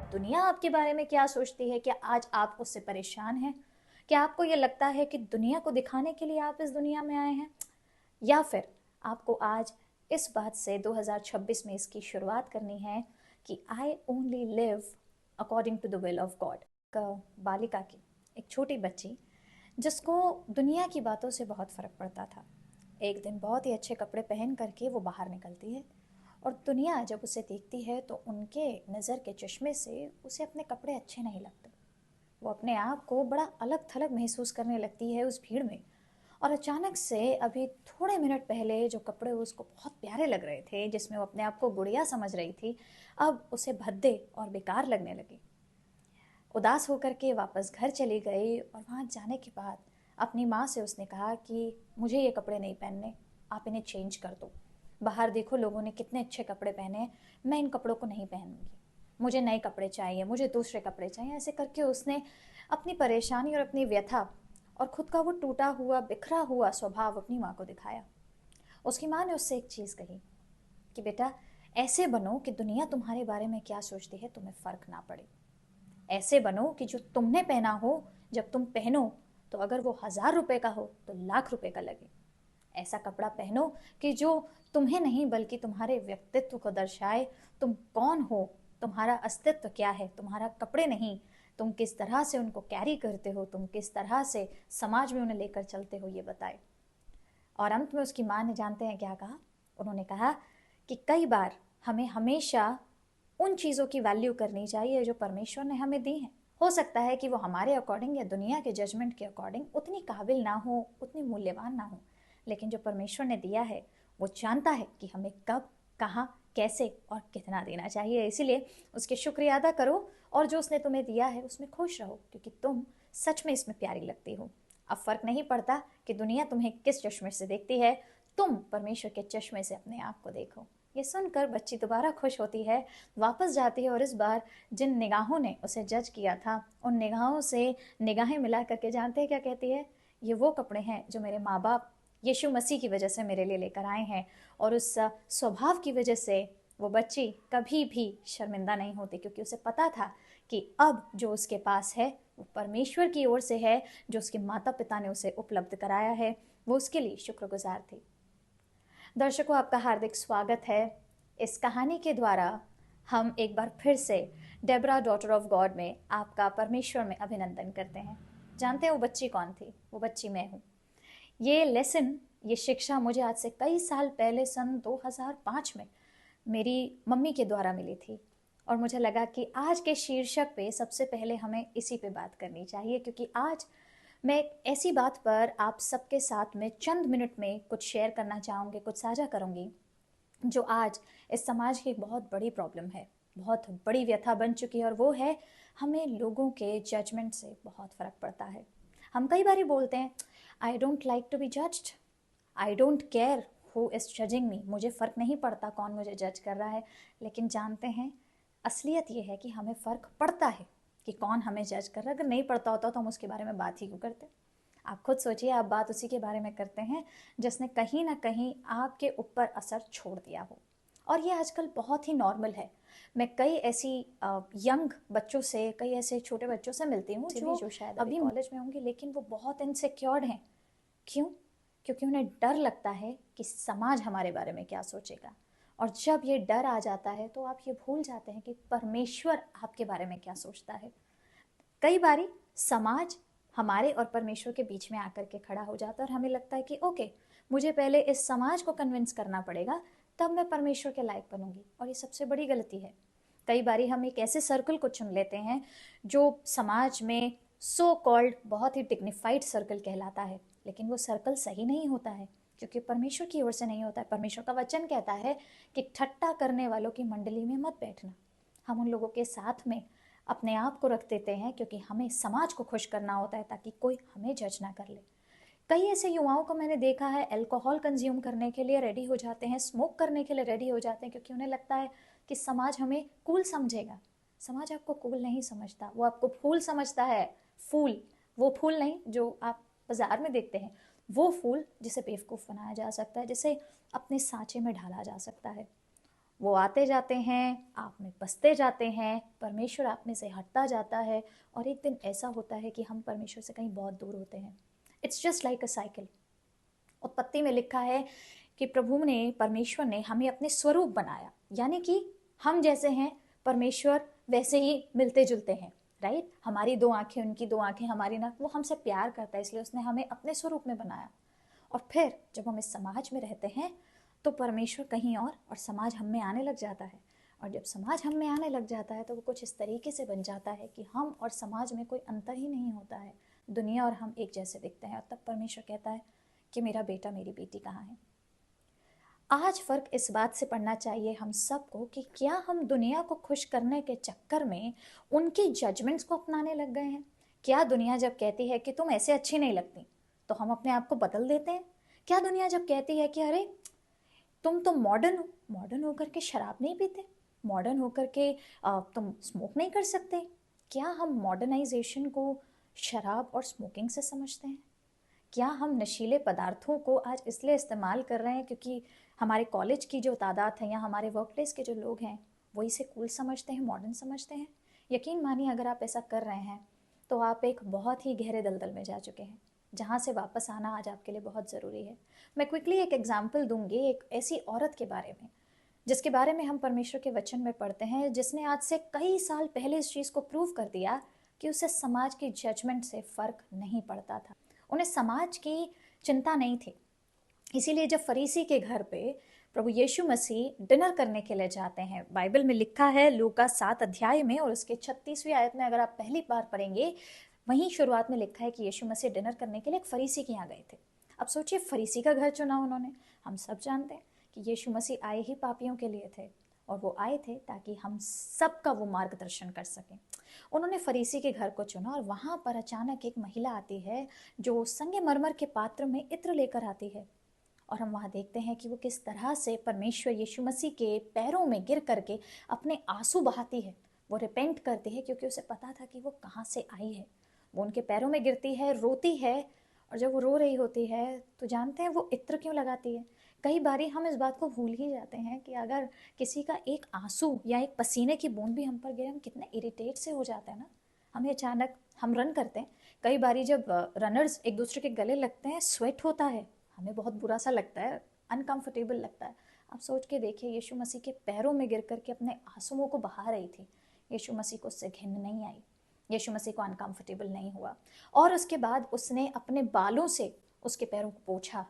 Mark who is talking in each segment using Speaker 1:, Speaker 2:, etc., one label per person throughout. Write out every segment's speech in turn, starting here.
Speaker 1: दुनिया आपके बारे में क्या सोचती है? क्या आज आप उससे परेशान हैं? क्या आपको ये लगता है कि दुनिया को दिखाने के लिए आप इस दुनिया में आए हैं, या फिर आपको आज इस बात से 2026 में इसकी शुरुआत करनी है कि I only live according to the will of God. बालिका की, एक छोटी बच्ची जिसको दुनिया की बातों से बहुत फ़र्क पड़ता था, एक दिन बहुत ही अच्छे कपड़े पहन करके वो बाहर निकलती है और दुनिया जब उसे देखती है तो उनके नज़र के चश्मे से उसे अपने कपड़े अच्छे नहीं लगते। वो अपने आप को बड़ा अलग थलग महसूस करने लगती है उस भीड़ में। और अचानक से अभी थोड़े मिनट पहले जो कपड़े उसको बहुत प्यारे लग रहे थे, जिसमें वो अपने आप को गुड़िया समझ रही थी, अब उसे भद्दे और बेकार लगने लगे। उदास होकर के वापस घर चली गई और वहाँ जाने के बाद अपनी माँ से उसने कहा कि मुझे ये कपड़े नहीं पहनने, आप इन्हें चेंज कर दो। बाहर देखो लोगों ने कितने अच्छे कपड़े पहने हैं, मैं इन कपड़ों को नहीं पहनूंगी, मुझे नए कपड़े चाहिए, मुझे दूसरे कपड़े चाहिए। ऐसे करके उसने अपनी परेशानी और अपनी व्यथा और खुद का वो टूटा हुआ बिखरा हुआ स्वभाव अपनी माँ को दिखाया। उसकी माँ ने उससे एक चीज़ कही कि बेटा, ऐसे बनो कि दुनिया तुम्हारे बारे में क्या सोचती है तुम्हें फ़र्क ना पड़े। ऐसे बनो कि जो तुमने पहना हो, जब तुम पहनो तो अगर वो 1,000 रुपए का हो तो लाख रुपए का लगे। ऐसा कपड़ा पहनो कि जो तुम्हें नहीं बल्कि तुम्हारे व्यक्तित्व को दर्शाए। तुम कौन हो, तुम्हारा अस्तित्व क्या है, तुम्हारा कपड़े नहीं, तुम किस तरह से उनको कैरी करते हो, तुम किस तरह से समाज में उन्हें लेकर चलते हो, ये बताए। और अंत में उसकी माँ ने जानते हैं क्या कहा? उन्होंने कहा कि कई बार हमें हमेशा उन चीज़ों की वैल्यू करनी चाहिए जो परमेश्वर ने हमें दी हैं। हो सकता है कि वो हमारे अकॉर्डिंग या दुनिया के जजमेंट के अकॉर्डिंग उतनी काबिल ना हो, उतनी मूल्यवान ना हो, लेकिन जो परमेश्वर ने दिया है वो जानता है कि हमें कब, कहाँ, कैसे और कितना देना चाहिए। इसीलिए उसके शुक्रिया अदा करो और जो उसने तुम्हें दिया है उसमें खुश रहो, क्योंकि तुम सच में इसमें प्यारी लगती हो। अब फ़र्क नहीं पड़ता कि दुनिया तुम्हें किस चश्मे से देखती है, तुम परमेश्वर के चश्मे से अपने आप को देखो। ये सुनकर बच्ची दोबारा खुश होती है, वापस जाती है और इस बार जिन निगाहों ने उसे जज किया था उन निगाहों से निगाहें मिला करके जानते हैं क्या कहती है? ये वो कपड़े हैं जो मेरे माँ बाप यीशु मसीह की वजह से मेरे लिए लेकर आए हैं। और उस स्वभाव की वजह से वो बच्ची कभी भी शर्मिंदा नहीं होती, क्योंकि उसे पता था कि अब जो उसके पास है वो परमेश्वर की ओर से है, जो उसके माता पिता ने उसे उपलब्ध कराया है। वो उसके लिए शुक्रगुजार थी। दर्शकों, आपका हार्दिक स्वागत है। इस कहानी के द्वारा हम एक बार फिर से डेबरा डॉटर ऑफ गॉड में आपका परमेश्वर में अभिनंदन करते हैं। जानते हैं वो बच्ची कौन थी? वो बच्ची मैं हूँ। ये लेसन, ये शिक्षा मुझे आज से कई साल पहले सन 2005 में मेरी मम्मी के द्वारा मिली थी। और मुझे लगा कि आज के शीर्षक पे सबसे पहले हमें इसी पे बात करनी चाहिए, क्योंकि आज मैं एक ऐसी बात पर आप सबके साथ में चंद मिनट में कुछ शेयर करना चाहूँगी, कुछ साझा करूँगी, जो आज इस समाज की एक बहुत बड़ी प्रॉब्लम है, बहुत बड़ी व्यथा बन चुकी है। और वो है, हमें लोगों के जजमेंट से बहुत फ़र्क पड़ता है। हम कई बार बोलते हैं, I don't like to be judged, I don't care who is judging me, मुझे फ़र्क नहीं पड़ता कौन मुझे जज कर रहा है। लेकिन जानते हैं, असलियत ये है कि हमें फ़र्क पड़ता है कि कौन हमें जज कर रहा है। अगर नहीं पड़ता होता तो हम उसके बारे में बात ही क्यों करते? आप खुद सोचिए, आप बात उसी के बारे में करते हैं जिसने कहीं ना कहीं आपके ऊपर असर छोड़ दिया हो। और ये आजकल बहुत ही नॉर्मल है। मैं कई ऐसी यंग बच्चों से, कई ऐसे छोटे बच्चों से मिलती हूँ जो शायद अभी कॉलेज में होंगे, लेकिन वो बहुत इनसिक्योर्ड हैं। क्यों? क्योंकि उन्हें डर लगता है कि समाज हमारे बारे में क्या सोचेगा। और जब ये डर आ जाता है तो आप ये भूल जाते हैं कि परमेश्वर आपके बारे में क्या सोचता है। कई बारी समाज हमारे और परमेश्वर के बीच में आकर के खड़ा हो जाता है और हमें लगता है कि ओके, मुझे पहले इस समाज को कन्विंस करना पड़ेगा, तब मैं परमेश्वर के लायक बनूंगी। और ये सबसे बड़ी गलती है। कई बारी हम एक ऐसे सर्कल को चुन लेते हैं जो समाज में सो कॉल्ड बहुत ही डिग्निफाइड सर्कल कहलाता है, लेकिन वो सर्कल सही नहीं होता है, क्योंकि परमेश्वर की ओर से नहीं होता है। परमेश्वर का वचन कहता है कि ठट्टा करने वालों की मंडली में मत बैठना। हम उन लोगों के साथ में अपने आप को रख देते हैं, क्योंकि हमें समाज को खुश करना होता है ताकि कोई हमें जज ना कर ले। कई ऐसे युवाओं को मैंने देखा है, अल्कोहल कंज्यूम करने के लिए रेडी हो जाते हैं, स्मोक करने के लिए रेडी हो जाते हैं, क्योंकि उन्हें लगता है कि समाज हमें कूल समझेगा। समाज आपको कूल नहीं समझता, वो आपको फूल समझता है। फूल, वो फूल नहीं जो आप बाजार में देखते हैं। वो फूल जिसे बेवकूफ़ बनाया जा सकता है, जिसे अपने सांचे में ढाला जा सकता है। वो आते जाते हैं, आप में बसते जाते हैं, परमेश्वर आप में से हटता जाता है, और एक दिन ऐसा होता है कि हम परमेश्वर से कहीं बहुत दूर होते हैं। It's just like a cycle. उत्पत्ति में लिखा है कि प्रभु ने, परमेश्वर ने हमें अपने स्वरूप बनाया, यानी कि हम जैसे हैं परमेश्वर वैसे ही मिलते जुलते हैं, राइट। हमारी दो आंखें, उनकी दो आंखें, हमारी नाक, वो हमसे प्यार करता है, इसलिए उसने हमें अपने स्वरूप में बनाया। और फिर जब हम इस समाज में रहते हैं तो परमेश्वर कहीं और समाज हम में आने लग जाता है। और जब समाज हम में आने लग जाता है तो वो कुछ इस तरीके से बन जाता है कि हम और समाज में कोई अंतर ही नहीं होता है, दुनिया और हम एक जैसे दिखते हैं। और तब परमेश्वर कहता है कि मेरा बेटा, मेरी बेटी कहाँ है। आज फ़र्क इस बात से पड़ना चाहिए हम सबको कि क्या हम दुनिया को खुश करने के चक्कर में उनकी जजमेंट्स को अपनाने लग गए हैं। क्या दुनिया जब कहती है कि तुम ऐसे अच्छी नहीं लगती तो हम अपने आप को बदल देते हैं। क्या दुनिया जब कहती है कि अरे तुम तो मॉडर्न हो, मॉडर्न होकर के शराब नहीं पीते, मॉडर्न होकर के तुम स्मोक नहीं कर सकते, क्या हम मॉडर्नाइजेशन को शराब और स्मोकिंग से समझते हैं। क्या हम नशीले पदार्थों को आज इसलिए इस्तेमाल कर रहे हैं क्योंकि हमारे कॉलेज की जो तादाद है या हमारे वर्क प्लेस के जो लोग हैं वो इसे कूल समझते हैं, मॉडर्न समझते हैं। यकीन मानिए अगर आप ऐसा कर रहे हैं तो आप एक बहुत ही गहरे दलदल में जा चुके हैं, जहाँ से वापस आना आज आपके लिए बहुत ज़रूरी है। मैं क्विकली एक एग्जाम्पल दूंगी एक ऐसी औरत के बारे में जिसके बारे में हम परमेश्वर के वचन में पढ़ते हैं, जिसने आज से कई साल पहले इस चीज़ को प्रूव कर दिया कि उसे समाज की जजमेंट से फ़र्क नहीं पड़ता था, उन्हें समाज की चिंता नहीं थी। इसीलिए जब फरीसी के घर पे प्रभु यीशु मसीह डिनर करने के लिए जाते हैं, बाइबल में लिखा है लूका 7 अध्याय में और उसके 36वीं आयत में अगर आप पहली बार पढ़ेंगे, वहीं शुरुआत में लिखा है कि यीशु मसीह डिनर करने के लिए एक फरीसी के यहाँ गए थे। अब सोचिए, फरीसी का घर चुना उन्होंने। हम सब जानते हैं कि यीशु मसीह आए ही पापियों के लिए थे, और वो आए थे ताकि हम सबका वो मार्गदर्शन कर सकें। उन्होंने फरीसी के घर को चुना और वहाँ पर अचानक एक महिला आती है जो संगमरमर के पात्र में इत्र लेकर आती है, और हम वहाँ देखते हैं कि वो किस तरह से परमेश्वर यीशु मसीह के पैरों में गिर करके अपने आंसू बहाती है। वो रिपेंट करती है क्योंकि उसे पता था कि वो कहाँ से आई है। वो उनके पैरों में गिरती है, रोती है, और जब वो रो रही होती है तो जानते हैं वो इत्र क्यों लगाती है। कई बारी हम इस बात को भूल ही जाते हैं कि अगर किसी का एक आंसू या एक पसीने की बूंद भी हम पर गिरे, हम कितने इरिटेट से हो जाते हैं ना। हमें अचानक, हम रन करते हैं, कई बारी जब रनर्स एक दूसरे के गले लगते हैं, स्वेट होता है, हमें बहुत बुरा सा लगता है, अनकंफर्टेबल लगता है। आप सोच के देखिए, यीशु मसीह के पैरों में गिर करके अपने आंसुओं को बहा रही थी। यीशु मसीह को उससे घिन नहीं आई, यीशु मसीह को अनकंफर्टेबल नहीं हुआ। और उसके बाद उसने अपने बालों से उसके पैरों को पोंछा,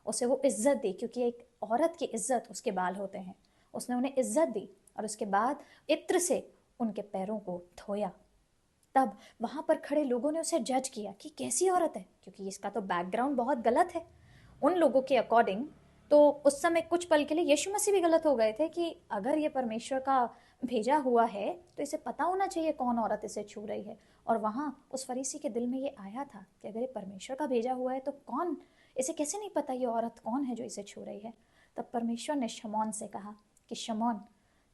Speaker 1: उसे वो इज्जत दी, क्योंकि एक औरत की इज्जत उसके बाल होते हैं। उसने उन्हें इज्जत दी और उसके बाद इत्र से उनके पैरों को धोया। तब वहाँ पर खड़े लोगों ने उसे जज किया कि कैसी औरत है, क्योंकि इसका तो बैकग्राउंड बहुत गलत है उन लोगों के अकॉर्डिंग। तो उस समय कुछ पल के लिए यीशु मसीह भी गलत हो गए थे कि अगर ये परमेश्वर का भेजा हुआ है तो इसे पता होना चाहिए कौन औरत इसे छू रही है। और वहाँ उस फरीसी के दिल में ये आया था कि अगर ये परमेश्वर का भेजा हुआ है तो कौन, इसे कैसे नहीं पता ये औरत कौन है जो इसे छू रही है। तब परमेश्वर ने शमौन से कहा कि शमौन,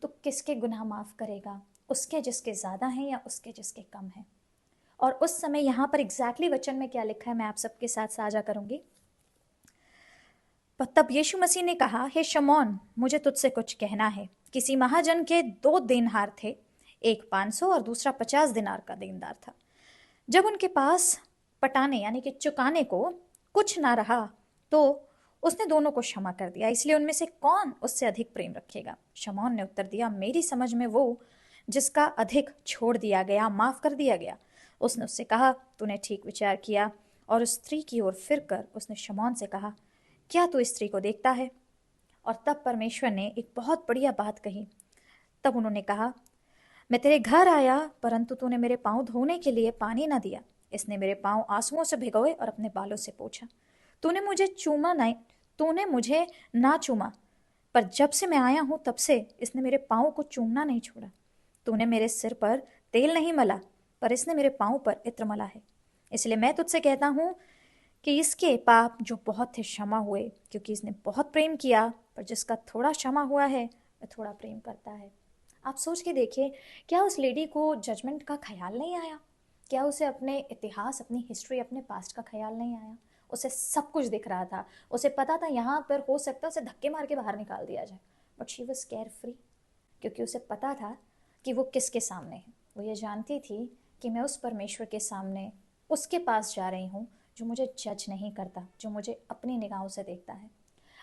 Speaker 1: तू किसके गुनाह माफ़ करेगा, उसके जिसके ज़्यादा हैं या उसके जिसके कम हैं। और उस समय यहाँ पर एग्जैक्टली वचन में क्या लिखा है मैं आप सबके साथ साझा करूँगी। तब यीशु मसीह ने कहा, हे शमौन, मुझे तुझसे कुछ कहना है। किसी महाजन के 2 देनहार थे, एक 500 और दूसरा 50 दिनार का देनदार था। जब उनके पास पटाने यानी कि चुकाने को कुछ ना रहा तो उसने दोनों को क्षमा कर दिया, इसलिए उनमें से कौन उससे अधिक प्रेम रखेगा। शमौन ने उत्तर दिया, मेरी समझ में वो जिसका अधिक छोड़ दिया गया, माफ कर दिया गया। उसने उससे कहा, तूने ठीक विचार किया। और उस स्त्री की ओर फिरकर उसने शमौन से कहा, क्या तू इस स्त्री को देखता है। और तब परमेश्वर ने एक बहुत बढ़िया बात कही। तब उन्होंने कहा, मैं तेरे घर आया परंतु तूने मेरे पाँव धोने के लिए पानी ना दिया। इसने मेरे पाँव आंसुओं से भिगोए और अपने बालों से पोंछा। तूने मुझे ना चूमा, पर जब से मैं आया हूं तब से इसने मेरे पाँव को चूमना नहीं छोड़ा। तूने मेरे सिर पर तेल नहीं मला, पर इसने मेरे पाँव पर इत्र मला है। इसलिए मैं तुझसे कहता हूँ कि इसके पाप जो बहुत थे क्षमा हुए, क्योंकि इसने बहुत प्रेम किया। पर जिसका थोड़ा क्षमा हुआ है वह थोड़ा प्रेम करता है। आप सोच के देखिए, क्या उस लेडी को जजमेंट का ख्याल नहीं आया? क्या उसे अपने इतिहास, अपनी हिस्ट्री, अपने पास्ट का ख्याल नहीं आया? उसे सब कुछ दिख रहा था, उसे पता था यहाँ पर हो सकता है उसे धक्के मार के बाहर निकाल दिया जाए, but she was care free, क्योंकि उसे पता था कि वो किसके सामने है। वो ये जानती थी कि मैं उस परमेश्वर के सामने उसके पास जा रही हूँ जो मुझे जज नहीं करता, जो मुझे अपनी निगाहों से देखता है।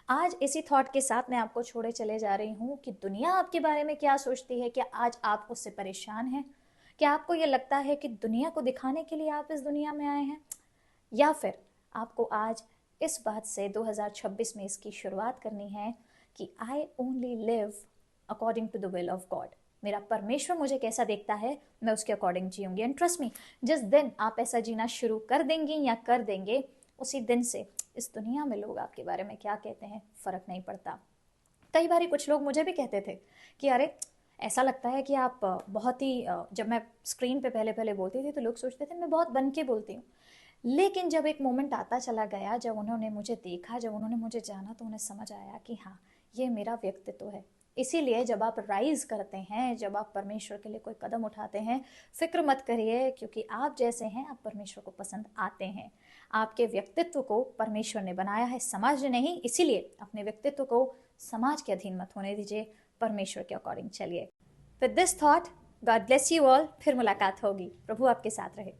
Speaker 1: आज इसी थॉट के साथ मैं आपको छोड़े चले जा रही हूँ कि दुनिया आपके बारे में क्या सोचती है, क्या आज आप उससे परेशान हैं, क्या आपको ये लगता है कि दुनिया को दिखाने के लिए आप इस दुनिया में आए हैं, या फिर आपको आज इस बात से 2026 में इसकी शुरुआत करनी है कि I only live according to the will of God. मेरा परमेश्वर मुझे कैसा देखता है मैं उसके अकॉर्डिंग जीऊंगी। एंड ट्रस्ट मी, जिस दिन आप ऐसा जीना शुरू कर देंगी या कर देंगे, उसी दिन से इस दुनिया में लोग आपके बारे में क्या कहते हैं फ़र्क नहीं पड़ता। कई बार कुछ लोग मुझे भी कहते थे कि अरे ऐसा लगता है कि आप बहुत ही जब मैं स्क्रीन पे पहले पहले बोलती थी तो लोग सोचते थे मैं बहुत बन के बोलती हूँ। लेकिन जब एक मोमेंट आता चला गया, जब उन्होंने मुझे देखा, जब उन्होंने मुझे जाना, तो उन्हें समझ आया कि हाँ, ये मेरा व्यक्तित्व है। इसीलिए जब आप राइज करते हैं, जब आप परमेश्वर के लिए कोई कदम उठाते हैं, फिक्र मत करिए, क्योंकि आप जैसे हैं आप परमेश्वर को पसंद आते हैं। आपके व्यक्तित्व को परमेश्वर ने बनाया है, समाज ने नहीं। इसीलिए अपने व्यक्तित्व को समाज के अधीन मत होने दीजिए, परमेश्वर के अकॉर्डिंग चलिए। With this thought, God bless you all. फिर मुलाकात होगी। प्रभु आपके साथ रहे।